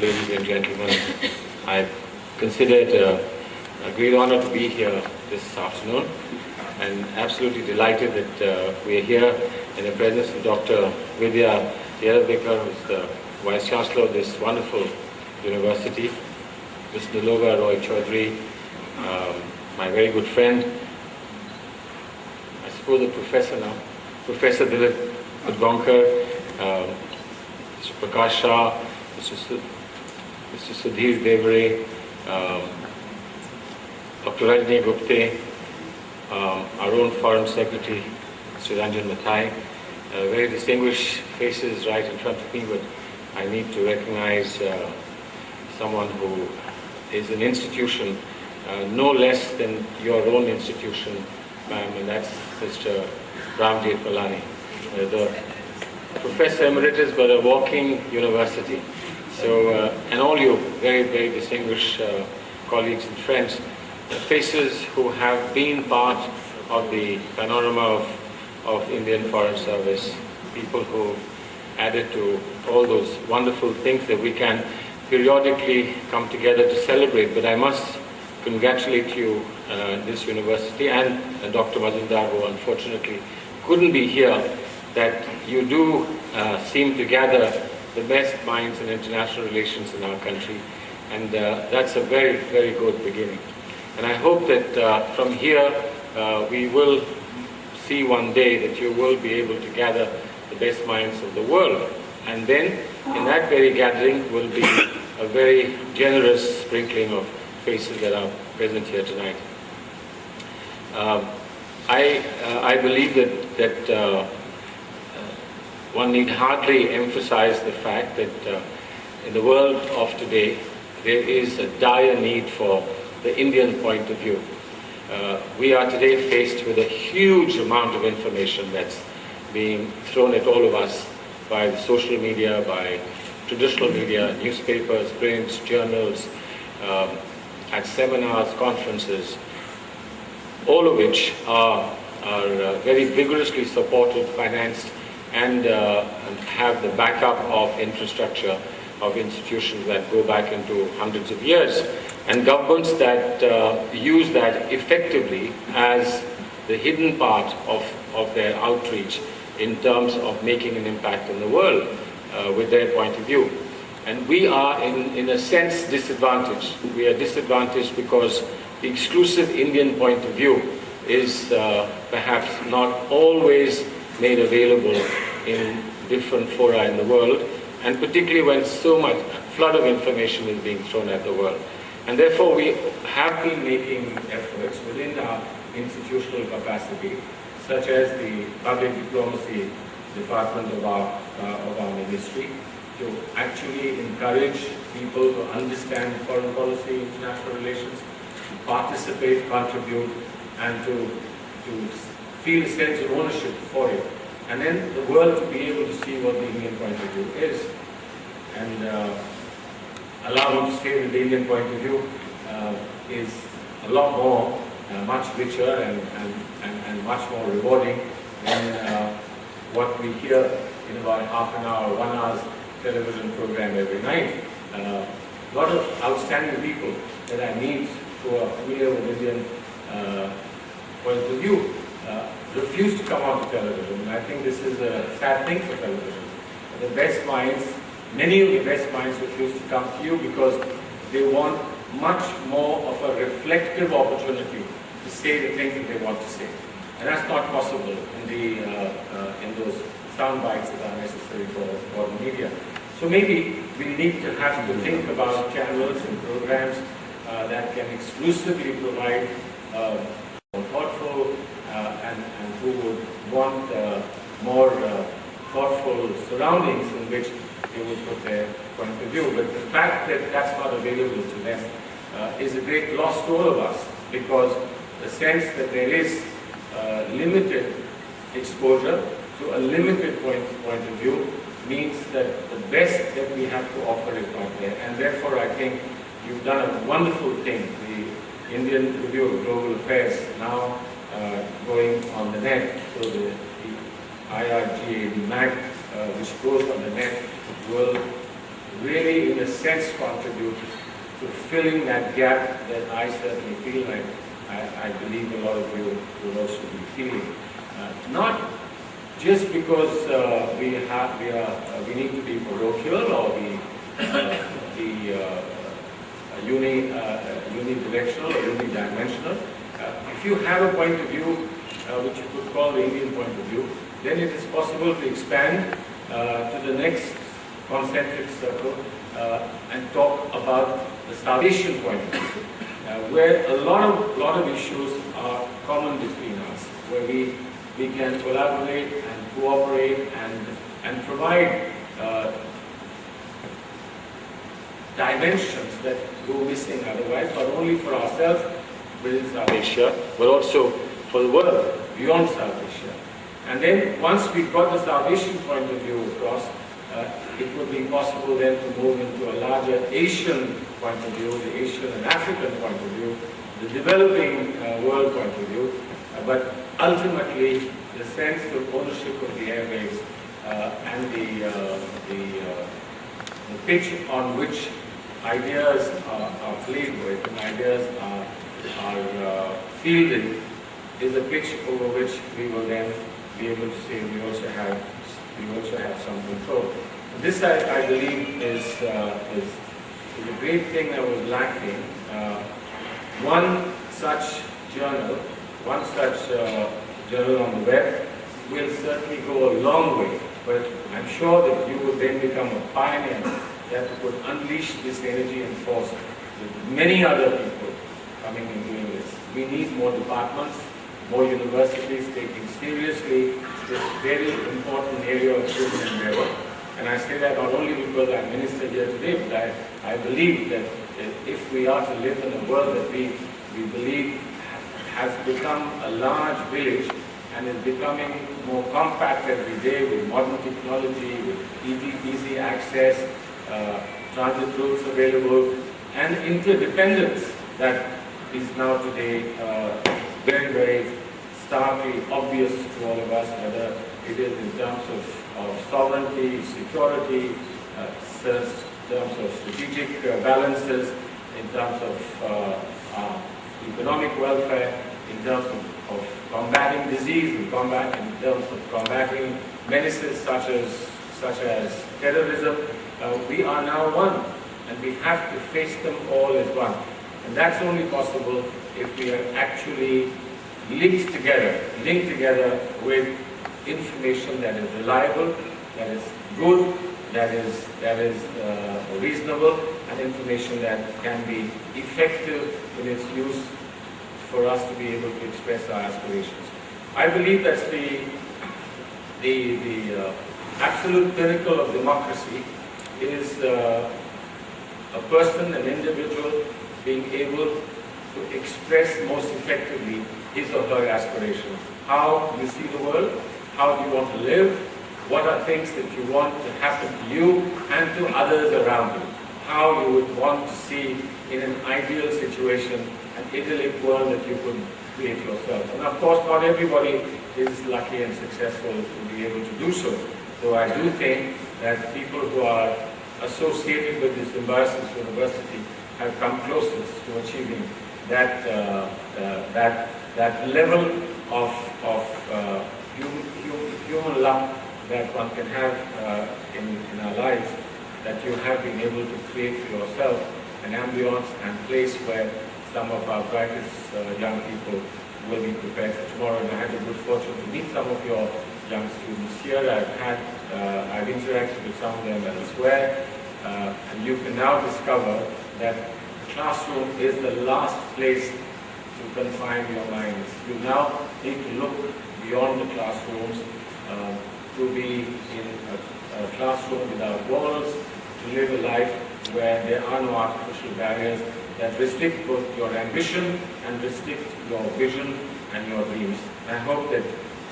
Ladies and gentlemen, I consider it a great honor to be here this afternoon, and absolutely delighted that we are here in the presence of Dr. Vidya Yeravekar, who is the Vice Chancellor of this wonderful university, Ms. Niloga Roy Chaudhary, my very good friend, I suppose a professor now, Professor Dilip Udgaonkar, Mr. Prakash Shah, Mr. Sudhir Devare, Dr. Rajni Gupte, our own Foreign Secretary, Mr. Ranjan Mathai, very distinguished faces right in front of me, but I need to recognize someone who is an institution, no less than your own institution, ma'am, and that's Mr. Ram Jethmalani, the Professor Emeritus, but a walking university. So, and all you very, very distinguished colleagues and friends, faces who have been part of the panorama of Indian Foreign Service, people who added to all those wonderful things that we can periodically come together to celebrate. But I must congratulate you, this university, and Dr. Majumdar, who unfortunately couldn't be here, that you do seem to gather the best minds in international relations in our country, and that's a very, very good beginning. And I hope that from here we will see one day that you will be able to gather the best minds of the world, and then in that very gathering will be a very generous sprinkling of faces that are present here tonight. I believe that one need hardly emphasize the fact that in the world of today, there is a dire need for the Indian point of view. We are today faced with a huge amount of information that's being thrown at all of us by the social media, by traditional media, newspapers, prints, journals, at seminars, conferences, all of which are very vigorously supported, financed, and have the backup of infrastructure of institutions that go back into hundreds of years, and governments that use that effectively as the hidden part of their outreach in terms of making an impact in the world with their point of view. And we are, in a sense, disadvantaged. We are disadvantaged because the exclusive Indian point of view is perhaps not always made available in different fora in the world, and particularly when so much flood of information is being thrown at the world. And therefore we have been making efforts within our institutional capacity, such as the public diplomacy department of our ministry, to actually encourage people to understand foreign policy, international relations, to participate, contribute, and to feel a sense of ownership for it. And then the world to be able to see what the Indian point of view is. And allow me to say that the Indian point of view is a lot more, much richer and much more rewarding than what we hear in about half an hour, 1 hour's television program every night. A lot of outstanding people that I meet who are familiar with Indian point of view refuse to come onto television. And I think this is a sad thing for television. The best minds, many of the best minds refuse to come to you because they want much more of a reflective opportunity to say the things that they want to say. And that's not possible in those sound bites that are necessary for the media. So maybe we need to have to think about channels and programs that can exclusively provide more thoughtful and who would want more thoughtful surroundings in which they will put their point of view. But the fact that that's not available to them is a great loss to all of us, because the sense that there is limited exposure to a limited point of view means that the best that we have to offer is not there. And therefore, I think you've done a wonderful thing. The Indian Review of Global Affairs now going on the net, so the IRGAmag, which goes on the net, will really, in a sense, contribute to filling that gap that I certainly feel like I believe a lot of you will also be feeling. Not just because we need to be parochial or be unidirectional or unidimensional. If you have a point of view, which you could call the Indian point of view, then it is possible to expand to the next concentric circle and talk about the South Asian point of view, where a lot of issues are common between us, where we can collaborate and cooperate and provide dimensions that go missing otherwise, not only for ourselves within South Asia, but also for the world beyond South Asia. And then once we've got the South Asian point of view across, it would be possible then to move into a larger Asian point of view, the Asian and African point of view, the developing world point of view, but ultimately the sense of ownership of the airwaves and the pitch on which ideas are played with and ideas are fielded is a pitch over which we will then be able to say we also have some control. This, I believe, is a great thing that was lacking. One such journal on the web will certainly go a long way, but I'm sure that you will then become a pioneer that would unleash this energy and force with many other people coming and doing this. We need more departments, more universities taking seriously this very important area of human endeavor. And I say that not only because I minister here today, but I believe that if we are to live in a world that we believe has become a large village and is becoming more compact every day with modern technology, with easy access, transit routes available, and interdependence that is now today very, very starkly obvious to all of us, whether it is in terms of sovereignty, security, terms of strategic balances, in terms of economic welfare, in terms of combating disease, in terms of combating menaces such as terrorism. We are now one, and we have to face them all as one. And that's only possible if we are actually linked together with information that is reliable, that is good, that is reasonable, and information that can be effective in its use for us to be able to express our aspirations. I believe that's the absolute pinnacle of democracy is a person, an individual, being able to express most effectively his or her aspirations. How you see the world, how do you want to live, what are things that you want to happen to you and to others around you, how you would want to see in an ideal situation, an idyllic world that you could create yourself. And of course, not everybody is lucky and successful to be able to do so. So I do think that people who are associated with this Symbiosis University have come closest to achieving that level of human luck that one can have in our lives, that you have been able to create for yourself an ambience and place where some of our brightest young people will be prepared for tomorrow. And I had the good fortune to meet some of your young students here. I've interacted with some of them elsewhere, and you can now discover that the classroom is the last place to confine your minds. You now need to look beyond the classrooms to be in classroom without walls, to live a life where there are no artificial barriers that restrict both your ambition and restrict your vision and your dreams. I hope that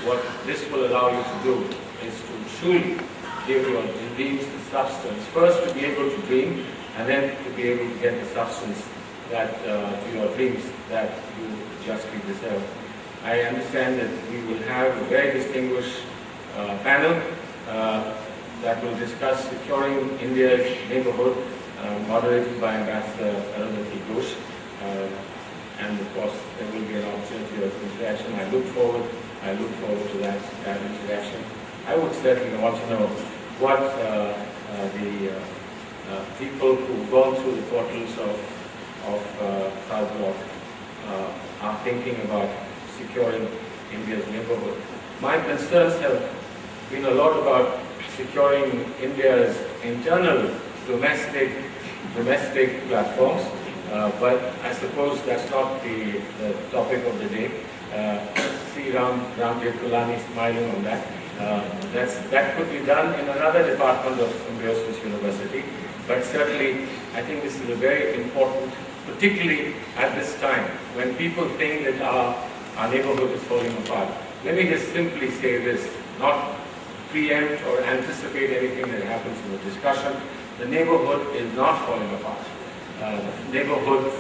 what this will allow you to do is to truly give your dreams the substance. First, to be able to dream, and then to be able to get the substance that to your dreams that you justly deserve. I understand that we will have a very distinguished panel that will discuss securing India's neighborhood, moderated by Ambassador Ghosh. And of course, there will be an opportunity of interaction. I look forward to that interaction. I would certainly want to know what the people who've gone through the portals of South Block are thinking about securing India's neighborhood. My concerns have been a lot about securing India's internal domestic platforms, but I suppose that's not the topic of the day. See Ram Jethulani smiling on that. That could be done in another department of Symbiosis University, but certainly I think this is a very important, particularly at this time when people think that our neighborhood is falling apart. Let me just simply say this, not preempt or anticipate anything that happens in the discussion. The neighborhood is not falling apart. The neighborhood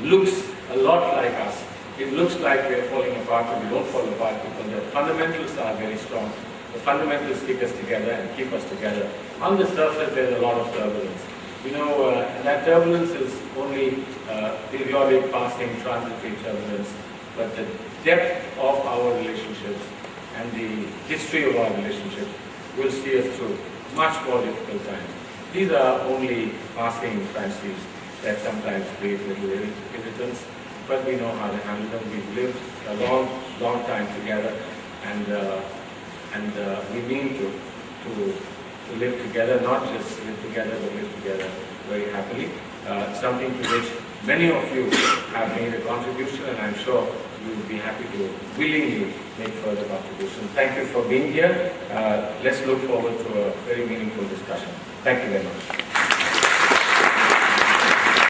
looks a lot like us. It looks like we are falling apart, but we don't fall apart because the fundamentals are very strong. The fundamentals keep us together and keep us together. On the surface, there's a lot of turbulence. You know, that turbulence is only periodic, passing, transitory turbulence, but the depth of our relationships and the history of our relationships will see us through much more difficult times. These are only passing fancies that sometimes create little irritants, but we know how to handle them. We've lived a long time together, and we mean to live together, not just live together, but live together very happily. Something to which many of you have made a contribution, and I'm sure you will be happy to willingly make further contributions. Thank you for being here. Let's look forward to a very meaningful discussion. Thank you very much.